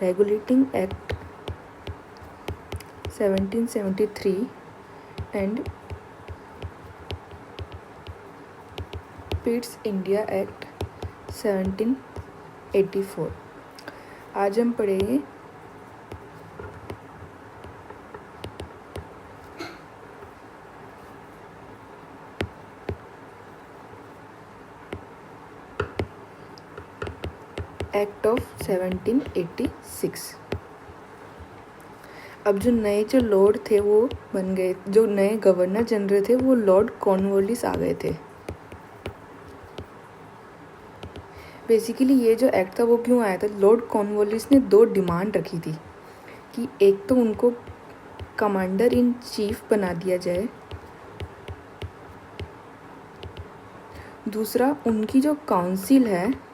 Regulating Act 1773 and Pitt's India Act 1784। आज हम पढ़ेंगे एक्ट ऑफ 1786। अब जो नए जो लॉर्ड थे वो बन गए, जो नए गवर्नर जनरल थे वो लॉर्ड कॉर्नवालिस आ गए थे। बेसिकली ये जो एक्ट था वो क्यों आया था, लॉर्ड कॉर्नवालिस ने 2 डिमांड रखी थी कि एक तो उनको कमांडर इन चीफ बना दिया जाए, दूसरा उनकी जो काउंसिल है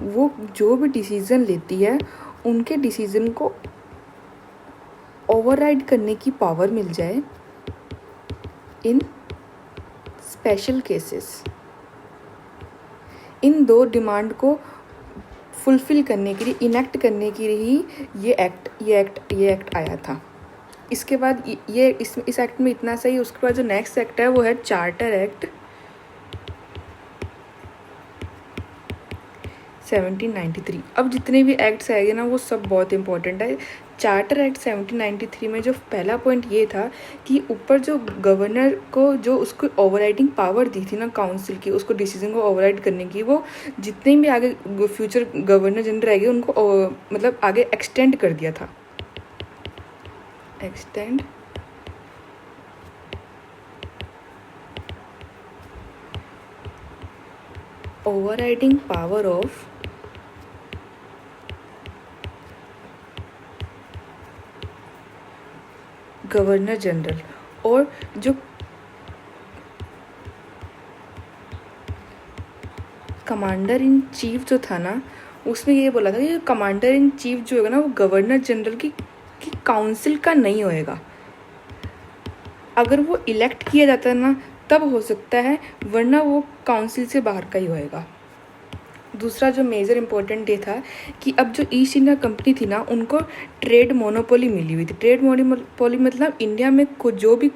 वो जो भी डिसीज़न लेती है उनके डिसीज़न को ओवरराइड करने की पावर मिल जाए इन स्पेशल केसेस। इन 2 डिमांड को फुलफिल करने के लिए, इनेक्ट करने के लिए ही ये एक्ट आया था। इसके बाद इस एक्ट में इतना सही। उसके बाद जो नेक्स्ट एक्ट है वो है चार्टर एक्ट 1793। अब जितने भी एक्ट्स आएंगे ना वो सब बहुत इंपॉर्टेंट है। चार्टर एक्ट 1793 में जो पहला पॉइंट ये था कि ऊपर जो गवर्नर को जो उसको ओवरराइडिंग पावर दी थी ना काउंसिल की, उसको डिसीजन को ओवरराइड करने की, वो जितने भी आगे फ्यूचर गवर्नर जनरल रहेंगे उनको मतलब आगे एक्सटेंड कर दिया था। Extend overriding power of governor general. और जो कमांडर इन चीफ जो था ना उसमें ये बोला था कि कमांडर इन चीफ जो होगा ना वो गवर्नर जनरल की काउंसिल का नहीं होएगा। अगर वो इलेक्ट किया जाता है ना तब हो सकता है, वरना वो काउंसिल से बाहर का ही होएगा। दूसरा जो मेजर इम्पोर्टेंट ये था कि अब जो ईस्ट इंडिया कंपनी थी ना उनको ट्रेड मोनोपोली मिली हुई थी। ट्रेड मोनोपोली मतलब इंडिया में जो भी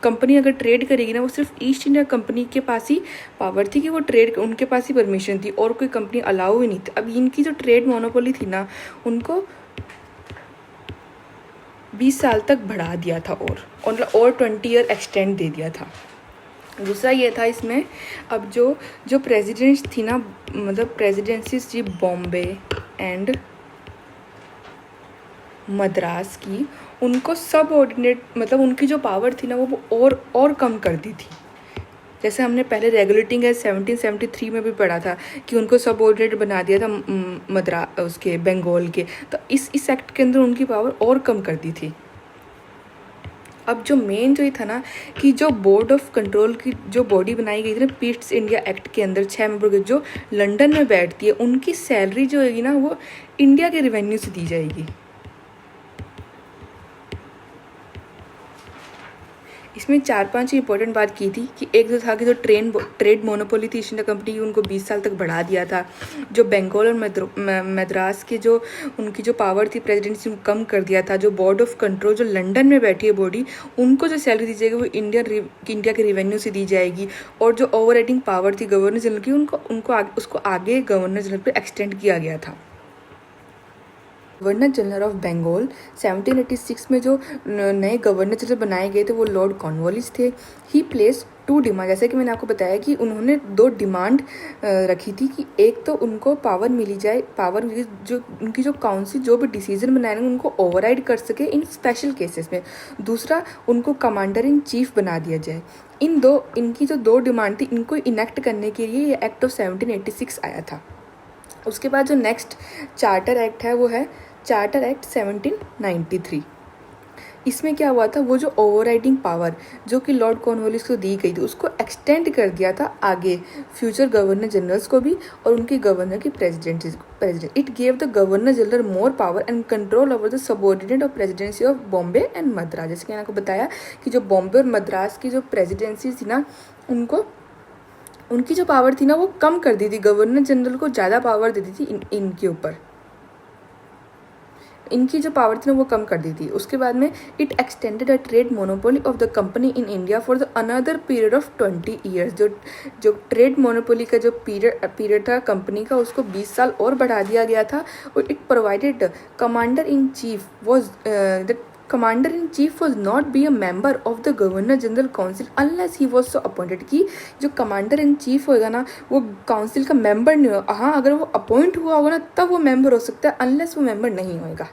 कंपनी अगर ट्रेड करेगी ना वो सिर्फ ईस्ट इंडिया कंपनी के पास ही पावर थी कि वो ट्रेड, उनके पास ही परमिशन थी और कोई कंपनी अलाउ ही नहीं थी। अब इनकी जो ट्रेड मोनोपोली थी ना उनको 20 साल तक बढ़ा दिया था और 20 ईयर एक्सटेंड दे दिया था। दूसरा ये था इसमें, अब जो प्रेसिडेंट थी ना, मतलब प्रेसिडेंसीज थी बॉम्बे एंड मद्रास की, उनको सब ऑर्डिनेट मतलब उनकी जो पावर थी ना वो और कम कर दी थी। जैसे हमने पहले रेगुलेटिंग है 1773 में भी पढ़ा था कि उनको सब ऑर्डिनेट बना दिया था उसके बंगाल के, तो इस एक्ट के अंदर उनकी पावर और कम कर दी थी। अब जो मेन जो ये था ना कि जो बोर्ड ऑफ कंट्रोल की जो बॉडी बनाई गई थी ना पिट्स इंडिया एक्ट के अंदर 6 मेंबर की, जो लंदन में बैठती है, उनकी सैलरी जो होगी ना वो इंडिया के रेवेन्यू से दी जाएगी। इसमें 4-5 इंपॉर्टेंट बात की थी कि एक जो था कि जो ट्रेड मोनोपोली थी ईस्ट इंडिया कंपनी की उनको 20 साल तक बढ़ा दिया था। जो बंगाल और मद्रास के जो उनकी जो पावर थी प्रेसिडेंसी कम कर दिया था। जो बोर्ड ऑफ कंट्रोल जो लंदन में बैठी है बॉडी, उनको जो सैलरी दी जाएगी वो इंडिया के रेवेन्यू से दी जाएगी। और जो ओवरराइडिंग पावर थी गवर्नर जनरल की उसको आगे गवर्नर जनरल पर एक्सटेंड किया गया था। गवर्नर जनरल ऑफ बंगाल 1786 में जो नए गवर्नर जनरल बनाए गए थे वो लॉर्ड कॉर्नवालिस थे। ही प्लेस 2 डिमांड, जैसे कि मैंने आपको बताया कि उन्होंने 2 डिमांड रखी थी कि एक तो उनको पावर मिली जाए, पावर जो उनकी जो काउंसिल जो भी डिसीजन बनाएंगे उनको ओवरराइड कर सके इन स्पेशल केसेस में। दूसरा उनको कमांडर इन चीफ बना दिया जाए। इनकी जो 2 डिमांड थी इनको इनेक्ट करने के लिए ये एक्ट ऑफ 1786 आया था। उसके बाद जो नेक्स्ट चार्टर एक्ट है वो है चार्टर एक्ट 1793। इसमें क्या हुआ था, वो जो ओवरराइडिंग पावर जो कि लॉर्ड कॉर्नवालिस को दी गई थी उसको एक्सटेंड कर दिया था आगे फ्यूचर गवर्नर जनरल्स को भी और उनके गवर्नर की president. It gave the governor general more power and control over the subordinate of presidency of Bombay and Madras. जैसे कि मैंने आपको बताया कि जो बॉम्बे और मद्रास की जो प्रेसिडेंसी थी ना उनकी जो पावर थी ना वो कम कर दी थी, गवर्नर जनरल को ज़्यादा पावर दे दी थी इनके ऊपर। इनकी जो पावर थी ना वो कम कर दी थी। उसके बाद में it extended a trade monopoly of the company in India for the another period of 20 years. जो ट्रेड मोनोपोली का जो पीरियड था कंपनी का, उसको 20 साल और बढ़ा दिया गया था। और it provided commander in chief was the commander in chief was not be a member of the governor general council unless he was so appointed. कि जो कमांडर इन चीफ होगा ना वो काउंसिल का मेंबर नहीं होगा। हाँ, अगर वो अपॉइंट हुआ होगा ना तब वो मेंबर हो सकता है, अनलेस वो मेंबर नहीं होगा।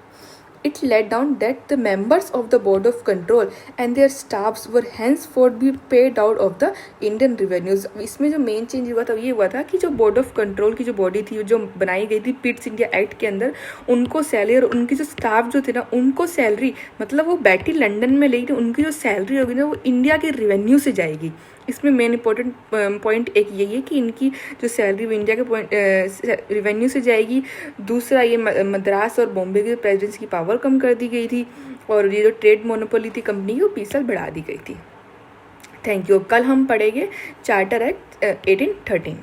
It laid down that the members of the board of control and their staffs were henceforth be paid out of the Indian revenues। इसमें जो मेन चेंज हुआ था ये हुआ था कि जो बोर्ड ऑफ कंट्रोल की जो बॉडी थी जो बनाई गई थी पिट्स इंडिया एक्ट के अंदर, उनको सैलरी और उनकी जो स्टाफ जो थे ना उनको सैलरी, मतलब वो बैठी लंदन में, लेकिन उनकी जो सैलरी होगी ना वो इंडिया के रेवेन्यू से जाएगी। इसमें मेन इंपॉर्टेंट पॉइंट एक यही है कि इनकी जो सैलरी वो इंडिया के रेवेन्यू से जाएगी। दूसरा, ये मद्रास और बॉम्बे के प्रेसिडेंट्स की पावर कम कर दी गई थी और ये जो ट्रेड मोनोपोली थी कंपनी की वो 20 साल बढ़ा दी गई थी। Thank you. कल हम पढ़ेंगे चार्टर एक्ट 1813।